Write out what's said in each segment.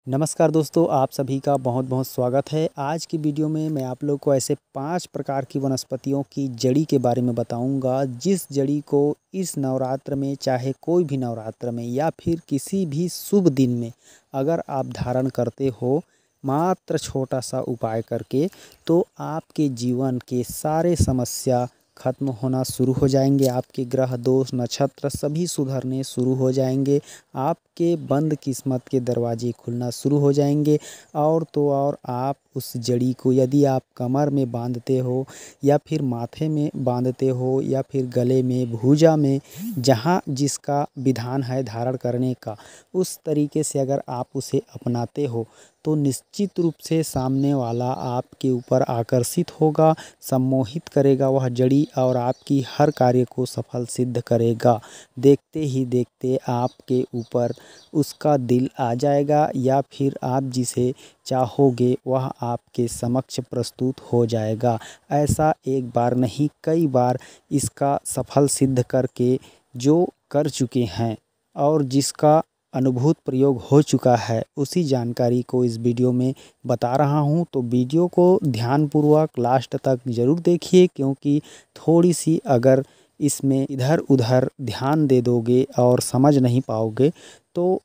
नमस्कार दोस्तों, आप सभी का बहुत बहुत स्वागत है। आज की वीडियो में मैं आप लोग को ऐसे 5 प्रकार की वनस्पतियों की जड़ी के बारे में बताऊंगा, जिस जड़ी को इस नवरात्र में, चाहे कोई भी नवरात्र में या फिर किसी भी शुभ दिन में अगर आप धारण करते हो मात्र छोटा सा उपाय करके, तो आपके जीवन के सारे समस्या खत्म होना शुरू हो जाएंगे। आपके ग्रह दोष नक्षत्र सभी सुधरने शुरू हो जाएंगे। आपके बंद किस्मत के दरवाजे खुलना शुरू हो जाएंगे। और तो और आप उस जड़ी को यदि आप कमर में बांधते हो या फिर माथे में बांधते हो या फिर गले में, भुजा में, जहाँ जिसका विधान है धारण करने का, उस तरीके से अगर आप उसे अपनाते हो तो निश्चित रूप से सामने वाला आपके ऊपर आकर्षित होगा, सम्मोहित करेगा वह जड़ी और आपकी हर कार्य को सफल सिद्ध करेगा। देखते ही देखते आपके ऊपर उसका दिल आ जाएगा या फिर आप जिसे चाहोगे वह आपके समक्ष प्रस्तुत हो जाएगा। ऐसा एक बार नहीं, कई बार इसका सफल सिद्ध करके जो कर चुके हैं और जिसका अनुभूत प्रयोग हो चुका है, उसी जानकारी को इस वीडियो में बता रहा हूं। तो वीडियो को ध्यानपूर्वक लास्ट तक ज़रूर देखिए, क्योंकि थोड़ी सी अगर इसमें इधर उधर ध्यान दे दोगे और समझ नहीं पाओगे तो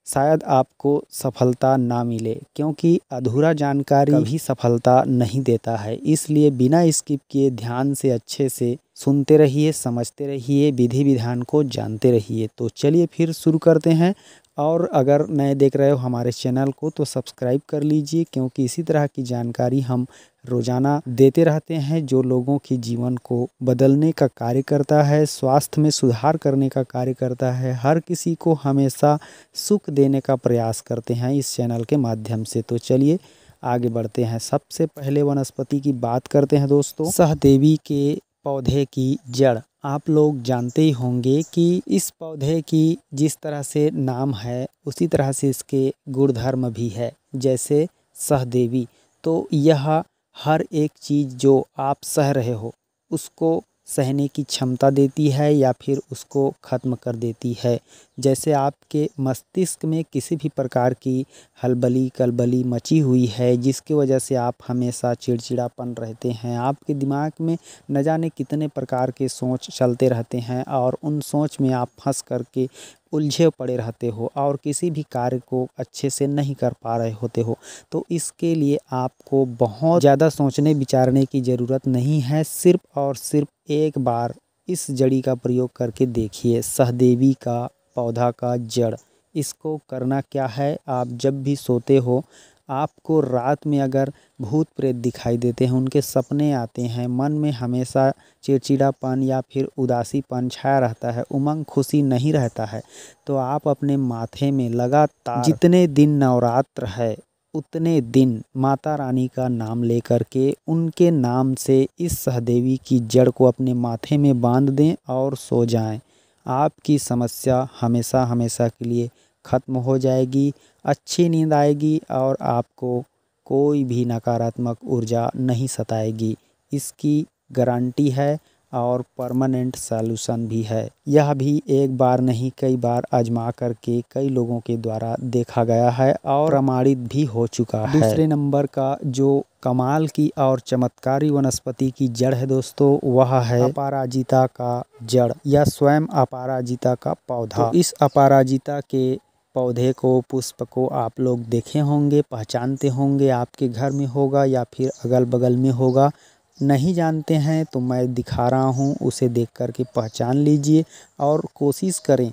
शायद आपको सफलता ना मिले, क्योंकि अधूरा जानकारी कभी सफलता नहीं देता है। इसलिए बिना स्किप किए ध्यान से अच्छे से सुनते रहिए, समझते रहिए, विधि विधान को जानते रहिए। तो चलिए फिर शुरू करते हैं। और अगर नए देख रहे हो हमारे चैनल को तो सब्सक्राइब कर लीजिए, क्योंकि इसी तरह की जानकारी हम रोज़ाना देते रहते हैं, जो लोगों के जीवन को बदलने का कार्य करता है, स्वास्थ्य में सुधार करने का कार्य करता है, हर किसी को हमेशा सुख देने का प्रयास करते हैं इस चैनल के माध्यम से। तो चलिए आगे बढ़ते हैं। सबसे पहले वनस्पति की बात करते हैं दोस्तों, सहदेवी के पौधे की जड़। आप लोग जानते ही होंगे कि इस पौधे की जिस तरह से नाम है उसी तरह से इसके गुणधर्म भी है, जैसे सहदेवी। तो यह हर एक चीज़ जो आप सह रहे हो उसको सहने की क्षमता देती है या फिर उसको ख़त्म कर देती है। जैसे आपके मस्तिष्क में किसी भी प्रकार की हलबली कलबली मची हुई है, जिसकी वजह से आप हमेशा चिड़चिड़ापन रहते हैं, आपके दिमाग में न जाने कितने प्रकार के सोच चलते रहते हैं और उन सोच में आप फंस करके उलझे पड़े रहते हो और किसी भी कार्य को अच्छे से नहीं कर पा रहे होते हो। तो इसके लिए आपको बहुत ज़्यादा सोचने विचारने की ज़रूरत नहीं है। सिर्फ और सिर्फ एक बार इस जड़ी का प्रयोग करके देखिए, सहदेवी का पौधा का जड़। इसको करना क्या है, आप जब भी सोते हो आपको रात में अगर भूत प्रेत दिखाई देते हैं, उनके सपने आते हैं, मन में हमेशा चिड़चिड़ापन या फिर उदासीपन छाया रहता है, उमंग खुशी नहीं रहता है, तो आप अपने माथे में लगातार जितने दिन नवरात्र है उतने दिन माता रानी का नाम लेकर के उनके नाम से इस सहदेवी की जड़ को अपने माथे में बांध दें और सो जाएं। आपकी समस्या हमेशा हमेशा के लिए ख़त्म हो जाएगी, अच्छी नींद आएगी और आपको कोई भी नकारात्मक ऊर्जा नहीं सताएगी। इसकी गारंटी है और परमानेंट सॉल्यूशन भी है। यह भी एक बार नहीं कई बार आजमा करके कई लोगों के द्वारा देखा गया है और प्रमाणित भी हो चुका है। दूसरे नंबर का जो कमाल की और चमत्कारी वनस्पति की जड़ है दोस्तों, वह है अपराजिता का जड़ या स्वयं अपराजिता का पौधा। तो इस अपराजिता के पौधे को, पुष्प को आप लोग देखे होंगे, पहचानते होंगे, आपके घर में होगा या फिर अगल बगल में होगा। नहीं जानते हैं तो मैं दिखा रहा हूँ, उसे देख कर के पहचान लीजिए और कोशिश करें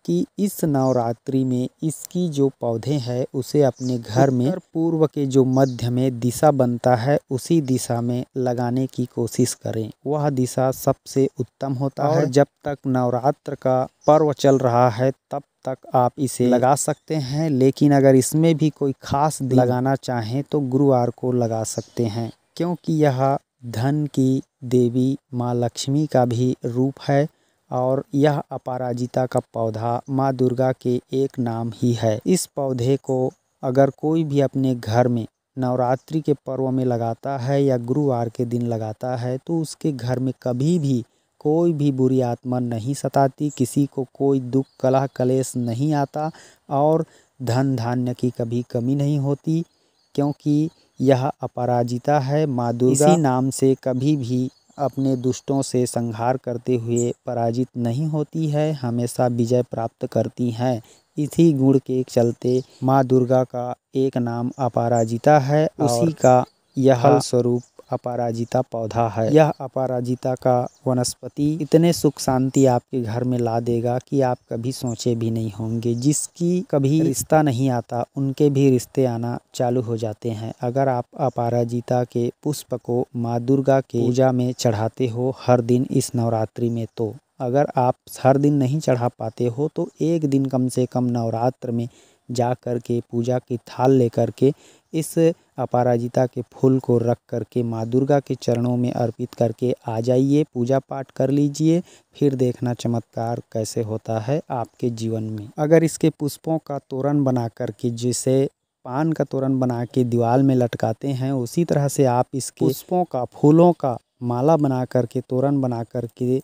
कि इस नवरात्रि में इसकी जो पौधे हैं उसे अपने घर में उत्तर पूर्व के जो मध्य में दिशा बनता है उसी दिशा में लगाने की कोशिश करें। वह दिशा सबसे उत्तम होता है। जब तक नवरात्र का पर्व चल रहा है तब तक आप इसे लगा सकते हैं, लेकिन अगर इसमें भी कोई खास लगाना चाहें तो गुरुवार को लगा सकते हैं, क्योंकि यह धन की देवी माँ लक्ष्मी का भी रूप है और यह अपराजिता का पौधा माँ दुर्गा के एक नाम ही है। इस पौधे को अगर कोई भी अपने घर में नवरात्रि के पर्व में लगाता है या गुरुवार के दिन लगाता है तो उसके घर में कभी भी कोई भी बुरी आत्मा नहीं सताती, किसी को कोई दुख कलह कलेश नहीं आता और धन धान्य की कभी कमी नहीं होती, क्योंकि यह अपराजिता है। माँ दुर्गा इसी नाम से कभी भी अपने दुष्टों से संहार करते हुए पराजित नहीं होती है, हमेशा विजय प्राप्त करती हैं। इसी गुण के चलते माँ दुर्गा का एक नाम अपराजिता है, उसी का यह फल स्वरूप अपराजिता पौधा है। यह अपराजिता का वनस्पति इतने सुख शांति आपके घर में ला देगा कि आप कभी सोचे भी नहीं होंगे। जिसकी कभी रिश्ता नहीं आता, उनके भी रिश्ते आना चालू हो जाते हैं। अगर आप अपराजिता के पुष्प को माँ दुर्गा के पूजा में चढ़ाते हो हर दिन इस नवरात्रि में, तो अगर आप हर दिन नहीं चढ़ा पाते हो तो एक दिन कम से कम नवरात्र में जा कर के पूजा की थाल लेकर के इस अपराजिता के फूल को रख करके माँ दुर्गा के चरणों में अर्पित करके आ जाइए, पूजा पाठ कर लीजिए, फिर देखना चमत्कार कैसे होता है आपके जीवन में। अगर इसके पुष्पों का तोरण बना करके, जिसे पान का तोरण बना के दीवार में लटकाते हैं, उसी तरह से आप इसके पुष्पों का, फूलों का माला बना करके, तोरण बना करके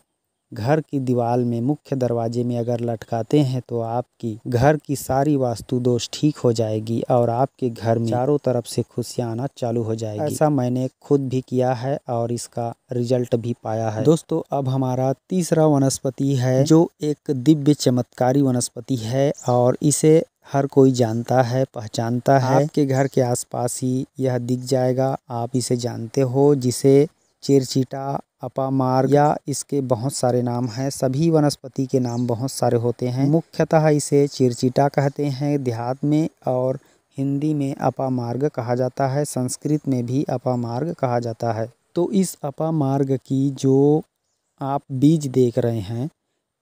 घर की दीवार में, मुख्य दरवाजे में अगर लटकाते हैं तो आपकी घर की सारी वास्तु दोष ठीक हो जाएगी और आपके घर में चारों तरफ से खुशियां आना चालू हो जाएगी। ऐसा मैंने खुद भी किया है और इसका रिजल्ट भी पाया है। दोस्तों, अब हमारा तीसरा वनस्पति है जो एक दिव्य चमत्कारी वनस्पति है और इसे हर कोई जानता है, पहचानता है। आपके घर के आसपास ही यह दिख जाएगा, आप इसे जानते हो, जिसे चिरचिटा, अपामार्ग या इसके बहुत सारे नाम हैं। सभी वनस्पति के नाम बहुत सारे होते हैं। मुख्यतः इसे चिरचिटा कहते हैं देहात में, और हिंदी में अपामार्ग कहा जाता है, संस्कृत में भी अपामार्ग कहा जाता है। तो इस अपामार्ग की जो आप बीज देख रहे हैं,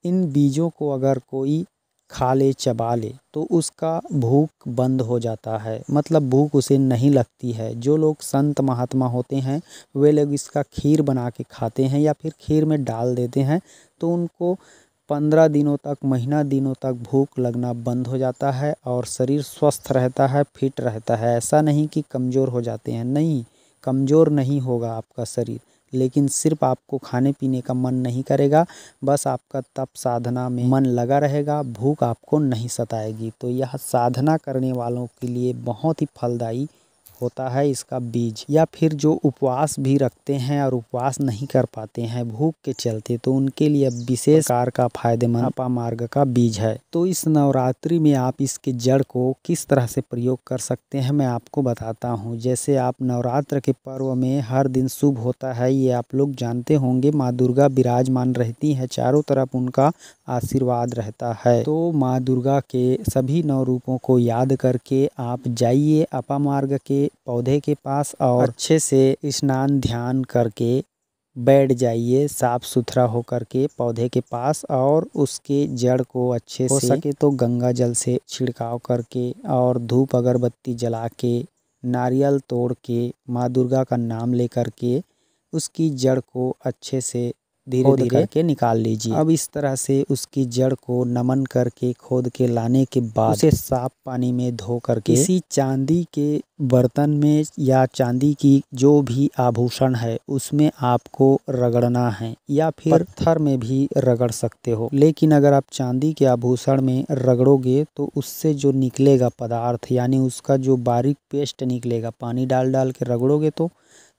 इन बीजों को अगर कोई खा ले, चबा ले, तो उसका भूख बंद हो जाता है, मतलब भूख उसे नहीं लगती है। जो लोग संत महात्मा होते हैं वे लोग इसका खीर बना के खाते हैं या फिर खीर में डाल देते हैं, तो उनको 15 दिनों तक, महीना दिनों तक भूख लगना बंद हो जाता है और शरीर स्वस्थ रहता है, फिट रहता है। ऐसा नहीं कि कमज़ोर हो जाते हैं, नहीं, कमज़ोर नहीं होगा आपका शरीर, लेकिन सिर्फ आपको खाने पीने का मन नहीं करेगा, बस आपका तप साधना में मन लगा रहेगा, भूख आपको नहीं सताएगी। तो यह साधना करने वालों के लिए बहुत ही फलदायी होता है इसका बीज। या फिर जो उपवास भी रखते हैं और उपवास नहीं कर पाते हैं भूख के चलते, तो उनके लिए विशेष प्रकार का फायदेमंद अपामार्ग का बीज है। तो इस नवरात्रि में आप इसके जड़ को किस तरह से प्रयोग कर सकते हैं मैं आपको बताता हूँ। जैसे आप नवरात्र के पर्व में हर दिन शुभ होता है, ये आप लोग जानते होंगे। माँ दुर्गा विराजमान रहती है, चारों तरफ उनका आशीर्वाद रहता है। तो माँ दुर्गा के सभी 9 रूपों को याद करके आप जाइए अपामार्ग के पौधे के पास और अच्छे से स्नान ध्यान करके बैठ जाइए, साफ सुथरा हो करके पौधे के पास, और उसके जड़ को अच्छे से, हो सके तो गंगा जल से छिड़काव करके और धूप अगरबत्ती जला के, नारियल तोड़ के, माँ दुर्गा का नाम ले करके उसकी जड़ को अच्छे से धीरे धीरे करके निकाल लीजिए। अब इस तरह से उसकी जड़ को नमन करके खोद के लाने के बाद उसे साफ पानी में धो करके किसी चांदी के बर्तन में या चांदी की जो भी आभूषण है उसमें आपको रगड़ना है, या फिर पत्थर में भी रगड़ सकते हो। लेकिन अगर आप चांदी के आभूषण में रगड़ोगे तो उससे जो निकलेगा पदार्थ, यानी उसका जो बारीक पेस्ट निकलेगा, पानी डाल डाल के रगड़ोगे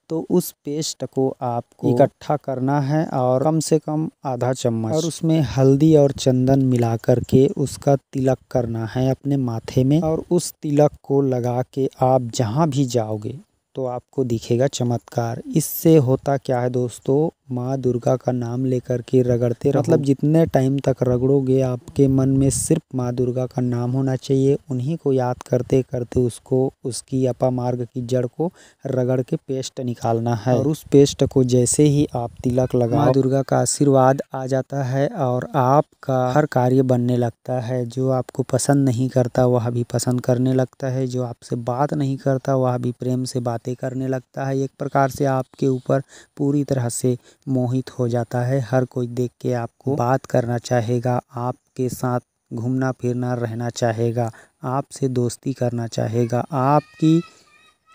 तो उस पेस्ट को आपको इकट्ठा करना है और कम से कम आधा चम्मच, और उसमें हल्दी और चंदन मिला करके उसका तिलक करना है अपने माथे में, और उस तिलक को लगा के आप जहाँ भी जाओगे तो आपको दिखेगा चमत्कार। इससे होता क्या है दोस्तों, माँ दुर्गा का नाम लेकर के रगड़ते रहो, मतलब जितने टाइम तक रगड़ोगे आपके मन में सिर्फ माँ दुर्गा का नाम होना चाहिए। उन्हीं को याद करते करते उसको, उसकी अपामार्ग की जड़ को रगड़ के पेस्ट निकालना है, और उस पेस्ट को जैसे ही आप तिलक लगाओ, माँ दुर्गा का आशीर्वाद आ जाता है और आपका हर कार्य बनने लगता है। जो आपको पसंद नहीं करता वह भी पसंद करने लगता है, जो आपसे बात नहीं करता वह भी प्रेम से बातें करने लगता है। एक प्रकार से आपके ऊपर पूरी तरह से मोहित हो जाता है। हर कोई देख के आपको बात करना चाहेगा, आपके साथ घूमना फिरना रहना चाहेगा, आपसे दोस्ती करना चाहेगा, आपकी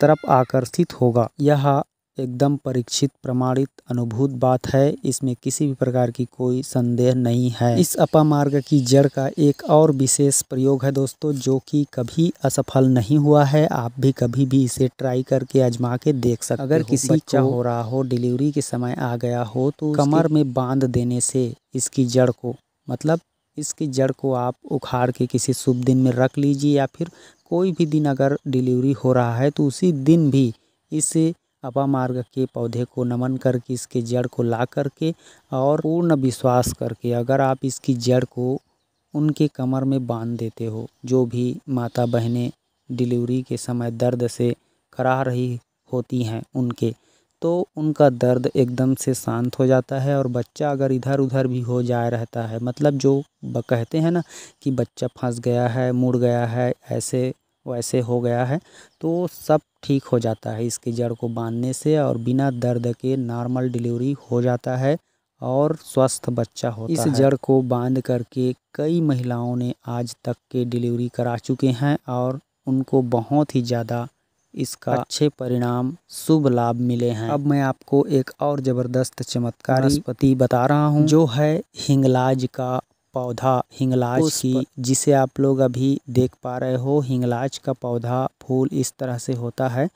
तरफ आकर्षित होगा। यह एकदम परीक्षित प्रमाणित अनुभूत बात है, इसमें किसी भी प्रकार की कोई संदेह नहीं है। इस अपामार्ग की जड़ का एक और विशेष प्रयोग है दोस्तों, जो कि कभी असफल नहीं हुआ है। आप भी कभी भी इसे ट्राई करके आजमा के देख सकते हो। अगर किसी बच्चा हो रहा हो, डिलीवरी के समय आ गया हो, तो कमर में बांध देने से इसकी जड़ को, मतलब इसकी जड़ को आप उखाड़ के किसी शुभ दिन में रख लीजिए, या फिर कोई भी दिन अगर डिलीवरी हो रहा है तो उसी दिन भी इस अपामार्ग के पौधे को नमन करके इसके जड़ को ला करके और पूर्ण विश्वास करके अगर आप इसकी जड़ को उनके कमर में बांध देते हो, जो भी माता बहनें डिलीवरी के समय दर्द से कराह रही होती हैं उनके, तो उनका दर्द एकदम से शांत हो जाता है। और बच्चा अगर इधर उधर भी हो जाए रहता है, मतलब जो कहते हैं ना कि बच्चा फंस गया है, मुड़ गया है, ऐसे वैसे हो गया है, तो सब ठीक हो जाता है इसकी जड़ को बांधने से, और बिना दर्द के नॉर्मल डिलीवरी हो जाता है और स्वस्थ बच्चा होता है। इस जड़ को बांध करके कई महिलाओं ने आज तक के डिलीवरी करा चुके हैं और उनको बहुत ही ज़्यादा इसका अच्छे परिणाम, शुभ लाभ मिले हैं। अब मैं आपको एक और ज़बरदस्त चमत्कारी वनस्पति बता रहा हूँ, जो है हिंगलाज का पौधा, हिंगलाज की, जिसे आप लोग अभी देख पा रहे हो। हिंगलाज का पौधा फूल इस तरह से होता है।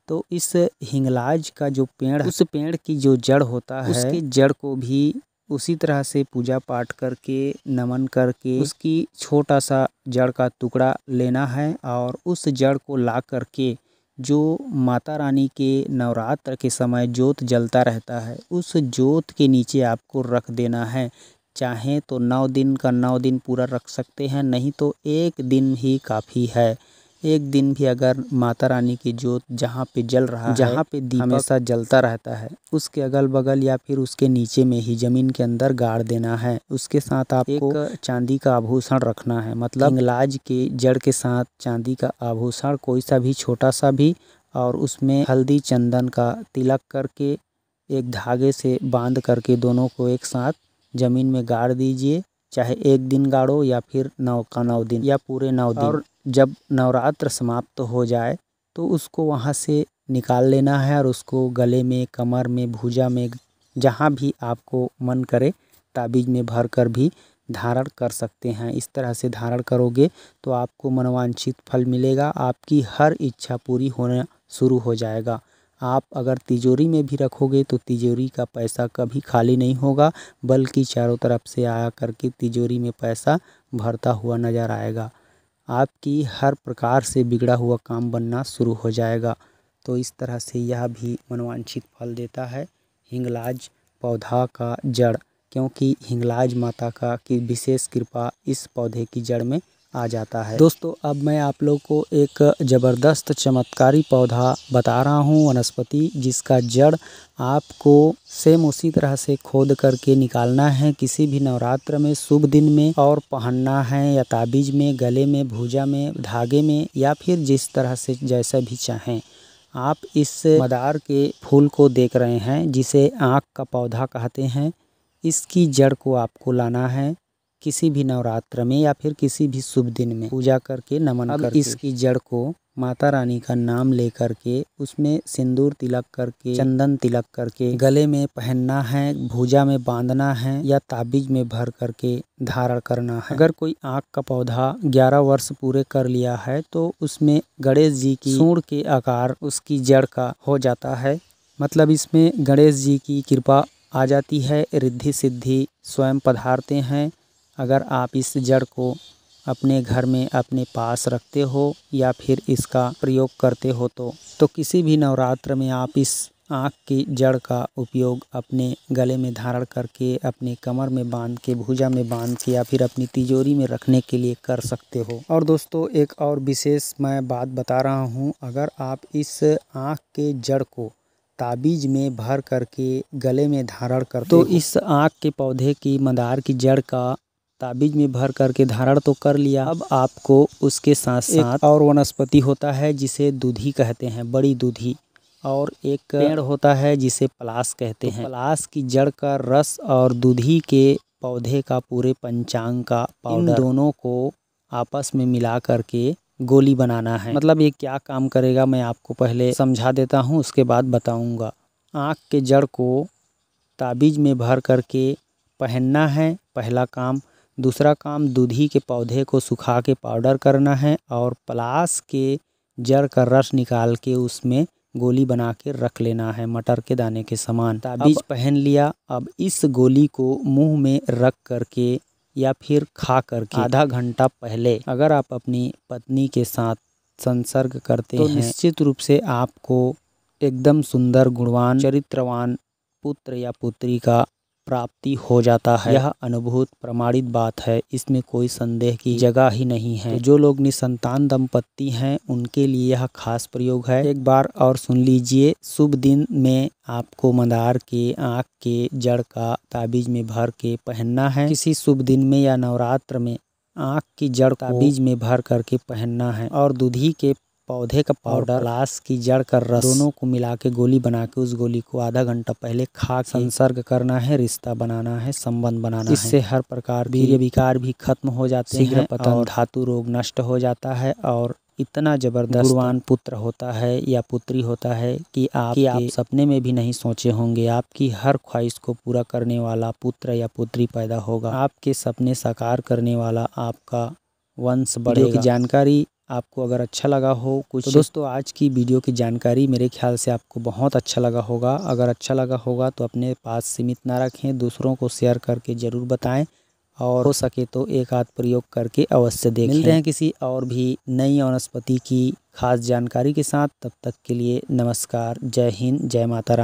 तो इस हिंगलाज का जो पेड़, उस पेड़ की जो जड़ होता है, उसकी जड़ को भी उसी तरह से पूजा पाठ करके, नमन करके, उसकी छोटा सा जड़ का टुकड़ा लेना है और उस जड़ को ला करके जो माता रानी के नवरात्र के समय जोत जलता रहता है, उस जोत के नीचे आपको रख देना है। चाहें तो 9 दिन का 9 दिन पूरा रख सकते हैं, नहीं तो एक दिन ही काफ़ी है। एक दिन भी अगर माता रानी की जोत जहाँ पे जल रहा है, जहाँ पे दीपक हमेशा जलता रहता है, उसके अगल बगल या फिर उसके नीचे में ही ज़मीन के अंदर गाड़ देना है। उसके साथ आपको एक चांदी का आभूषण रखना है, मतलब हिंगलाज के जड़ के साथ चांदी का आभूषण कोई सा भी, छोटा सा भी, और उसमें हल्दी चंदन का तिलक करके एक धागे से बांध करके दोनों को एक साथ ज़मीन में गाड़ दीजिए। चाहे एक दिन गाड़ो या फिर 9 का 9 दिन या पूरे 9 दिन। और जब नवरात्र समाप्त हो जाए तो उसको वहाँ से निकाल लेना है और उसको गले में, कमर में, भुजा में, जहाँ भी आपको मन करे ताबीज़ में भर कर भी धारण कर सकते हैं। इस तरह से धारण करोगे तो आपको मनोवांछित फल मिलेगा, आपकी हर इच्छा पूरी होना शुरू हो जाएगा। आप अगर तिजोरी में भी रखोगे तो तिजोरी का पैसा कभी खाली नहीं होगा, बल्कि चारों तरफ से आया करके तिजोरी में पैसा भरता हुआ नज़र आएगा। आपकी हर प्रकार से बिगड़ा हुआ काम बनना शुरू हो जाएगा। तो इस तरह से यह भी मनोवांछित फल देता है हिंगलाज पौधा का जड़, क्योंकि हिंगलाज माता का की विशेष कृपा इस पौधे की जड़ में आ जाता है। दोस्तों, अब मैं आप लोग को एक ज़बरदस्त चमत्कारी पौधा बता रहा हूँ, वनस्पति, जिसका जड़ आपको सेम उसी तरह से खोद करके निकालना है किसी भी नवरात्र में, शुभ दिन में, और पहनना है या ताबीज़ में, गले में, भुजा में, धागे में, या फिर जिस तरह से जैसा भी चाहें। आप इस मदार के फूल को देख रहे हैं, जिसे आँख का पौधा कहते हैं। इसकी जड़ को आपको लाना है किसी भी नवरात्र में या फिर किसी भी शुभ दिन में पूजा करके, नमन करके। इसकी जड़ को माता रानी का नाम लेकर के, उसमें सिंदूर तिलक करके, चंदन तिलक करके गले में पहनना है, भुजा में बांधना है या ताबीज में भर करके धारण करना है। अगर कोई आँख का पौधा 11 वर्ष पूरे कर लिया है तो उसमें गणेश जी की सूंड के आकार उसकी जड़ का हो जाता है। मतलब इसमें गणेश जी की कृपा आ जाती है, रिद्धि सिद्धि स्वयं पधारते हैं। अगर आप इस जड़ को अपने घर में अपने पास रखते हो या फिर इसका प्रयोग करते हो तो किसी भी नवरात्र में आप इस आँख की जड़ का उपयोग अपने गले में धारण करके, अपने कमर में बांध के, भुजा में बांध के, या फिर अपनी तिजोरी में रखने के लिए कर सकते हो। और दोस्तों, एक और विशेष मैं बात बता रहा हूँ, अगर आप इस आँख के जड़ को ताबीज में भर करके गले में धारण करते तो इस आँख के पौधे की, मंदार की जड़ का ताबीज में भर करके धारण तो कर लिया, अब आपको उसके साथ साथ एक और वनस्पति होता है जिसे दूधी कहते हैं, बड़ी दूधी, और एक पेड़ होता है जिसे पलास कहते हैं। पलास की जड़ का रस और दूधी के पौधे का पूरे पंचांग का पाउडर, इन दोनों को आपस में मिला करके गोली बनाना है। मतलब ये क्या काम करेगा मैं आपको पहले समझा देता हूँ, उसके बाद बताऊँगा। आँख के जड़ को ताबीज़ में भर करके पहनना है, पहला काम। दूसरा काम, दूधी के पौधे को सुखा के पाउडर करना है और पलास के जड़ का रस निकाल के उसमें गोली बना के रख लेना है, मटर के दाने के समान। ताबीज़ पहन लिया। अब इस गोली को मुंह में रख करके या फिर खा करके आधा घंटा पहले अगर आप अपनी पत्नी के साथ संसर्ग करते हैं तो निश्चित रूप से आपको एकदम सुंदर, गुणवान, चरित्रवान पुत्र या पुत्री का प्राप्ति हो जाता है। यह अनुभूत प्रमाणित बात है, इसमें कोई संदेह की जगह ही नहीं है। तो जो लोग निसंतान दंपत्ति हैं उनके लिए यह खास प्रयोग है। एक बार और सुन लीजिए। शुभ दिन में आपको मंदार के आँख के जड़ का ताबीज़ में भर के पहनना है। किसी शुभ दिन में या नवरात्र में आँख की जड़ ताबीज़ में भर करके पहनना है और दूधी के पौधे का पाउडर, पलास की जड़ का रस, दोनों को मिला के गोली बना के उस गोली को आधा घंटा पहले खा के संसर्ग करना है, रिश्ता बनाना है, संबंध बनाना है। इससे हर प्रकार वीर्य विकार भी खत्म हो जाते हैं, शीघ्र पतन, धातु रोग नष्ट हो जाता है और इतना जबरदस्त गुणवान पुत्र होता है या पुत्री होता है कि आप सपने में भी नहीं सोचे होंगे। आपकी हर ख्वाहिश को पूरा करने वाला पुत्र या पुत्री पैदा होगा। आपके सपने साकार करने वाला आपका वंश बढ़ेगा। की जानकारी आपको अगर अच्छा लगा हो कुछ, तो दोस्तों आज की वीडियो की जानकारी मेरे ख्याल से आपको बहुत अच्छा लगा होगा। अगर अच्छा लगा होगा तो अपने पास सीमित ना रखें, दूसरों को शेयर करके ज़रूर बताएं और हो सके तो एक आध प्रयोग करके अवश्य देखें। मिलते हैं किसी और भी नई वनस्पति की खास जानकारी के साथ। तब तक के लिए नमस्कार, जय हिंद, जय माता रानी।